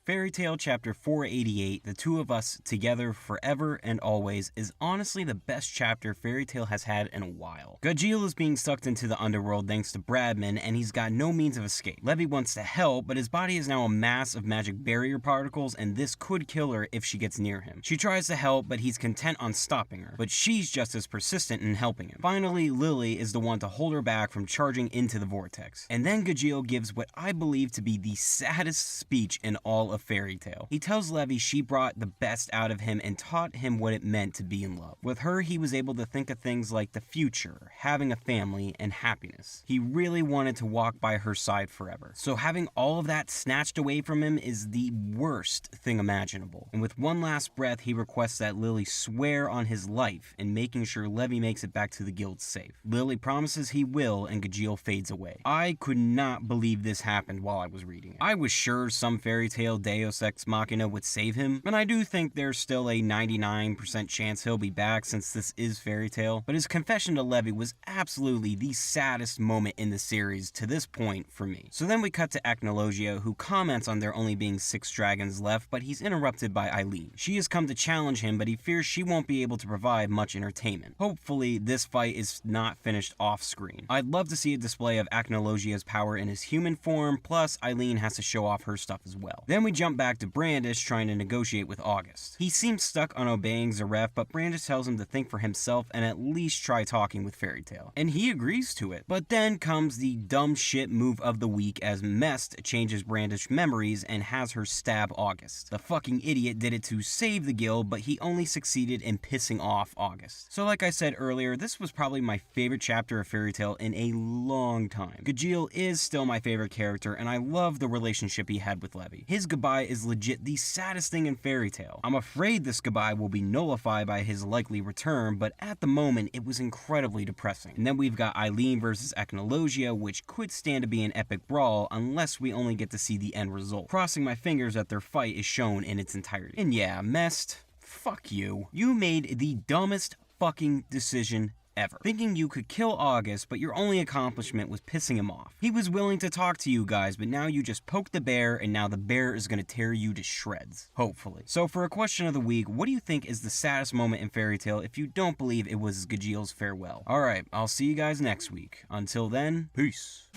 Fairy Tail Chapter 488, The Two of Us Together Forever and Always, is honestly the best chapter Fairy Tail has had in a while. Gajeel is being sucked into the underworld thanks to Bradman, and he's got no means of escape. Levy wants to help, but his body is now a mass of magic barrier particles, and this could kill her if she gets near him. She tries to help, but he's content on stopping her, but she's just as persistent in helping him. Finally, Lily is the one to hold her back from charging into the vortex. And then Gajeel gives what I believe to be the saddest speech in all of Fairy Tail. He tells Levy she brought the best out of him and taught him what it meant to be in love. With her, he was able to think of things like the future, having a family, and happiness. He really wanted to walk by her side forever. So having all of that snatched away from him is the worst thing imaginable. And with one last breath, he requests that Lily swear on his life in making sure Levy makes it back to the guild safe. Lily promises he will, and Gajeel fades away. I could not believe this happened while I was reading it. I was sure some Fairy Tail Deus Ex Machina would save him, and I do think there's still a 99% chance he'll be back since this is Fairy Tail, but his confession to Levy was absolutely the saddest moment in the series to this point for me. So then we cut to Acnologia, who comments on there only being 6 dragons left, but he's interrupted by Eileen. She has come to challenge him, but he fears she won't be able to provide much entertainment. Hopefully, this fight is not finished off-screen. I'd love to see a display of Acnologia's power in his human form, plus Eileen has to show off her stuff as well. Then we jump back to Brandish trying to negotiate with August. He seems stuck on obeying Zaref, but Brandish tells him to think for himself and at least try talking with Fairy Tail. And he agrees to it. But then comes the dumb shit move of the week as Mest changes Brandish's memories and has her stab August. The fucking idiot did it to save the guild, but he only succeeded in pissing off August. So like I said earlier, this was probably my favorite chapter of Fairy Tail in a long time. Gajeel is still my favorite character, and I love the relationship he had with Levy. His goodbye is legit the saddest thing in Fairy Tail. I'm afraid this goodbye will be nullified by his likely return, but at the moment, it was incredibly depressing. And then we've got Eileen versus Acnologia, which could stand to be an epic brawl unless we only get to see the end result. Crossing my fingers that their fight is shown in its entirety. And yeah, Mest, fuck you. You made the dumbest fucking decision ever. Thinking you could kill August, but your only accomplishment was pissing him off. He was willing to talk to you guys, but now you just poked the bear, and now the bear is gonna tear you to shreds. Hopefully. So for a question of the week, what do you think is the saddest moment in Fairy Tail if you don't believe it was Gajeel's farewell? Alright, I'll see you guys next week. Until then, peace.